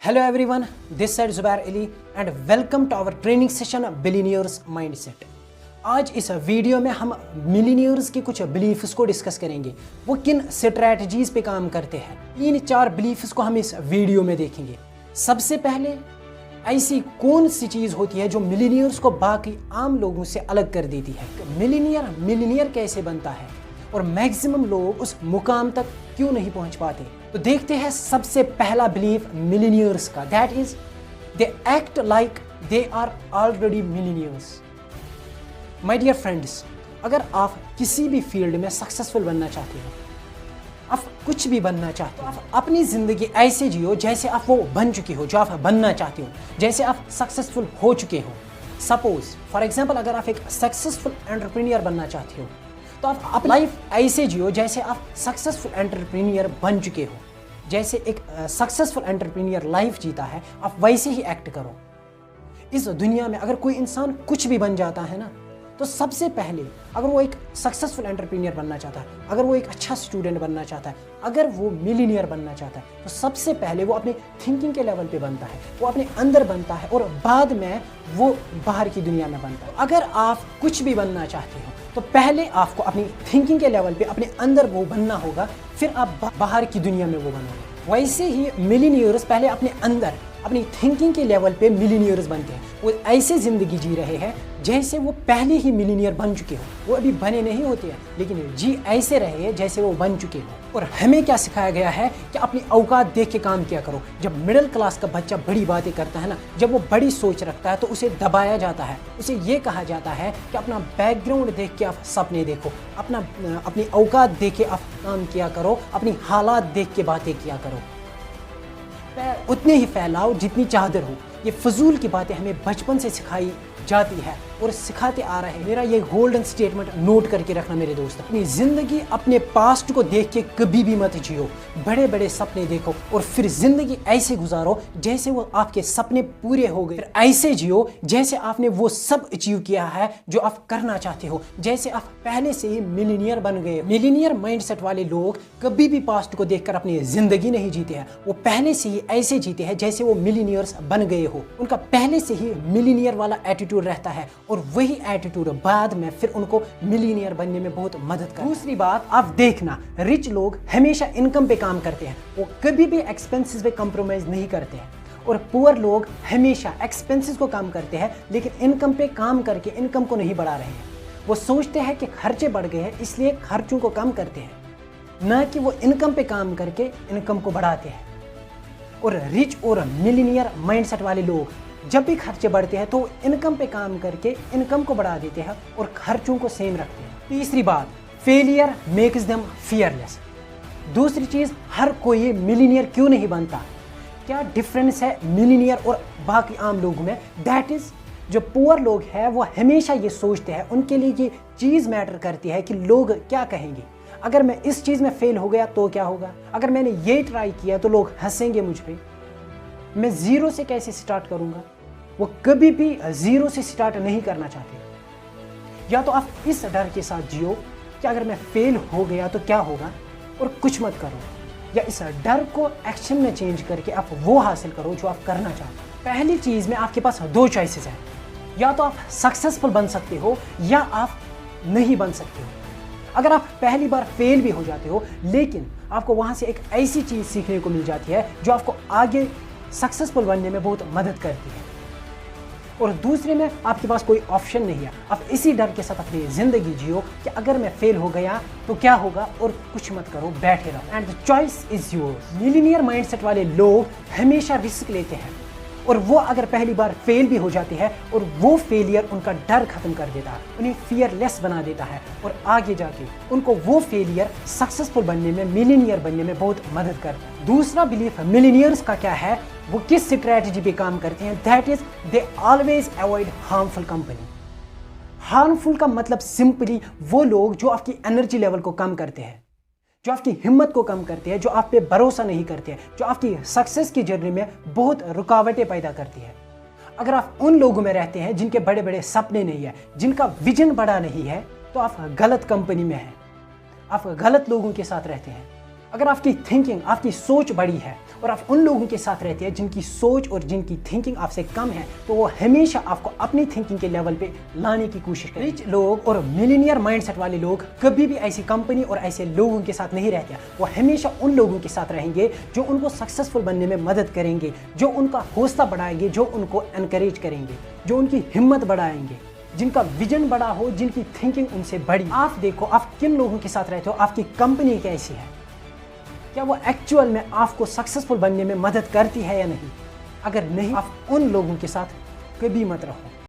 Hello everyone, this side Zubair Ali and welcome to our training session Billionaires Mindset. आज इस video में हम millionaires के कुछ बिलीफ्स को डिस्कस करेंगे। वो किन स्ट्रैटेजीज पे काम करते हैं। 3-4 बिलीफ्स को हम इस वीडियो में देखेंगे। सबसे पहले ऐसी कौन सी चीज़ होती है जो मिलीनियर्स को बाकी आम लोगों से अलग कर देती है। मिलीनियर कैसे बनता है और मैक्सिमम लोग उस मुकाम तक क्यों नहीं पहुंच पाते। तो देखते हैं सबसे पहला बिलीफ मिलीनियर्स का, that is they act like they are already millionaires. My dear friends, अगर आप किसी भी फील्ड में सक्सेसफुल बनना चाहते हो, आप कुछ भी बनना चाहते हो, आप अपनी ज़िंदगी ऐसे जियो जैसे आप वो बन चुके हो जो आप बनना चाहते हो, जैसे आप सक्सेसफुल हो चुके हो। सपोज फॉर एग्जांपल अगर आप एक सक्सेसफुल एंटरप्रेन्योर बनना चाहते हो तो आप अपनी लाइफ ऐसे जियो जैसे आप सक्सेसफुल एंटरप्रेन्योर बन चुके हो। जैसे एक सक्सेसफुल एंटरप्रेन्योर लाइफ जीता है, आप वैसे ही एक्ट करो। इस दुनिया में अगर कोई इंसान कुछ भी बन जाता है ना, तो सबसे पहले अगर वो एक सक्सेसफुल एंटरप्रेन्योर बनना चाहता है, अगर वो एक अच्छा स्टूडेंट बनना चाहता है, अगर वो मिलीनियर बनना चाहता है, तो सबसे पहले वो अपने थिंकिंग के लेवल पे बनता है, वो अपने अंदर बनता है और बाद में वो बाहर की दुनिया में बनता है। अगर आप कुछ भी बनना चाहते हो तो पहले आपको अपनी थिंकिंग के लेवल पे अपने अंदर वो बनना होगा, फिर आप बाहर की दुनिया में वो बनोगे। वैसे ही मिलीनियर्स पहले अपने अंदर अपनी थिंकिंग के लेवल पे मिलीनियर्स बनते हैं। वो ऐसे ज़िंदगी जी रहे हैं जैसे वो पहले ही मिलीनियर बन चुके हो। वो अभी बने नहीं होते हैं, लेकिन जी ऐसे रहे हैं जैसे वो बन चुके हो। और हमें क्या सिखाया गया है कि अपनी औकात देख के काम किया करो। जब मिडिल क्लास का बच्चा बड़ी बातें करता है ना, जब वो बड़ी सोच रखता है तो उसे दबाया जाता है। उसे ये कहा जाता है कि अपना बैकग्राउंड देख के आप सपने देखो, अपनी औकात देख के आप काम किया करो, अपनी हालात देख के बातें किया करो। उतने ही फैलाओ जितनी चादर हो। ये फजूल की बातें हमें बचपन से सिखाई जाती है और सिखाते आ रहे हैं। मेरा ये गोल्डन स्टेटमेंट नोट करके रखना मेरे दोस्त। अपनी ज़िंदगी अपने पास्ट को देख के कभी भी मत जियो। बड़े बड़े सपने देखो और फिर ज़िंदगी ऐसे गुजारो जैसे वो आपके सपने पूरे हो गए। ऐसे जियो जैसे आपने वो सब अचीव किया है जो आप करना चाहते हो, जैसे आप पहले से ही मिलीनियर बन गए। मिलीनियर माइंडसेट वाले लोग कभी भी पास्ट को देखकर अपनी ज़िंदगी नहीं जीते हैं। वो पहले से ही ऐसे जीते हैं जैसे वो मिलीनियर्स बन गए हो। उनका पहले से ही मिलीनियर वाला एटीट्यूड रहता है और वही एटीट्यूड बाद में फिर उनको मिलीनियर बनने में बहुत मदद करता है। दूसरी बात आप देखना, रिच लोग हमेशा इनकम पे काम करते हैं, वो कभी भी एक्सपेंसेस पे कॉम्प्रोमाइज नहीं करते हैं। और पुअर लोग हमेशा एक्सपेंसेस को कम करते हैं लेकिन इनकम पे काम करके इनकम को नहीं बढ़ा रहे हैं। वो सोचते हैं कि खर्चे बढ़ गए हैं इसलिए खर्चों को कम करते हैं, न कि वो इनकम पे काम करके इनकम को बढ़ाते हैं। और रिच और मिलीनियर माइंडसेट वाले लोग जब भी खर्चे बढ़ते हैं तो इनकम पे काम करके इनकम को बढ़ा देते हैं और खर्चों को सेम रखते हैं। तीसरी बात, फेलियर मेक्स देम फियरलेस। दूसरी चीज़, हर कोई मिलीनियर क्यों नहीं बनता। क्या डिफरेंस है मिलीनियर और बाकी आम लोगों में? दैट इज़, जो पुअर लोग हैं वो हमेशा ये सोचते हैं, उनके लिए ये चीज़ मैटर करती है कि लोग क्या कहेंगे। अगर मैं इस चीज़ में फेल हो गया तो क्या होगा, अगर मैंने ये ट्राई किया तो लोग हंसेंगे मुझ पे, मैं ज़ीरो से कैसे स्टार्ट करूँगा। वो कभी भी ज़ीरो से स्टार्ट नहीं करना चाहते। या तो आप इस डर के साथ जियो कि अगर मैं फेल हो गया तो क्या होगा और कुछ मत करो, या इस डर को एक्शन में चेंज करके आप वो हासिल करो जो आप करना चाहते हो। पहली चीज़ में आपके पास 2 चॉइसेस हैं, या तो आप सक्सेसफुल बन सकते हो या आप नहीं बन सकते हो। अगर आप पहली बार फेल भी हो जाते हो लेकिन आपको वहाँ से एक ऐसी चीज़ सीखने को मिल जाती है जो आपको आगे सक्सेसफुल बनने में बहुत मदद करती है। और दूसरे में आपके पास कोई ऑप्शन नहीं है, आप इसी डर के साथ अपनी ज़िंदगी जियो कि अगर मैं फेल हो गया तो क्या होगा और कुछ मत करो, बैठे रहो। And the choice is yours. Millionaire mindset वाले लोग हमेशा रिस्क लेते हैं और वो अगर पहली बार फेल भी हो जाते हैं और वो फेलियर उनका डर खत्म कर देता है, उन्हें फियरलेस बना देता है और आगे जाके उनको वो फेलियर सक्सेसफुल बनने में, मिलीनियर बनने में बहुत मदद करता है। दूसरा बिलीफ मिलीनियर्स का क्या है, वो किस स्ट्रैटेजी पे काम करते हैं, that is they always avoid harmful company. Harmful का मतलब सिंपली वो लोग जो आपकी एनर्जी लेवल को कम करते हैं, जो आपकी हिम्मत को कम करते हैं, जो आप पे भरोसा नहीं करते हैं, जो आपकी सक्सेस की जर्नी में बहुत रुकावटें पैदा करती है। अगर आप उन लोगों में रहते हैं जिनके बड़े बड़े सपने नहीं है, जिनका विजन बड़ा नहीं है, तो आप गलत कंपनी में हैं, आप गलत लोगों के साथ रहते हैं। اگر آپ کی تھنکنگ، آپ کی سوچ بڑی ہے اور آپ ان لوگوں کے ساتھ رہتے ہیں جن کی سوچ اور جن کی تھنکنگ آپ سے کم ہے، تو وہ ہمیشہ آپ کو اپنی تھنکنگ کے لیول پہ لانے کی کوشش کریں۔ ریچ لوگ اور ملینئر مائنڈ سیٹ والے لوگ کبھی بھی ایسی کمپنی اور ایسے لوگوں کے ساتھ نہیں رہتے، وہ ہمیشہ ان لوگوں کے ساتھ رہیں گے جو ان کو سکسیسفل بننے میں مدد کریں گے، جو ان کا حوصلہ بڑھائیں گے، جو ان کو انکریج کریں گے، جو ان کی ہمت بڑھائیں گے، جن کا ویژن بڑا ہو، جن کی تھنکنگ ان سے بڑی۔ آپ دیکھو آپ کن لوگوں کے ساتھ رہتے ہو، آپ کی کمپنی کیسی ہے، کیا وہ ایکچوئل میں آپ کو سکسیسفل بننے میں مدد کرتی ہے یا نہیں؟ اگر نہیں، آپ ان لوگوں کے ساتھ کبھی مت رہو۔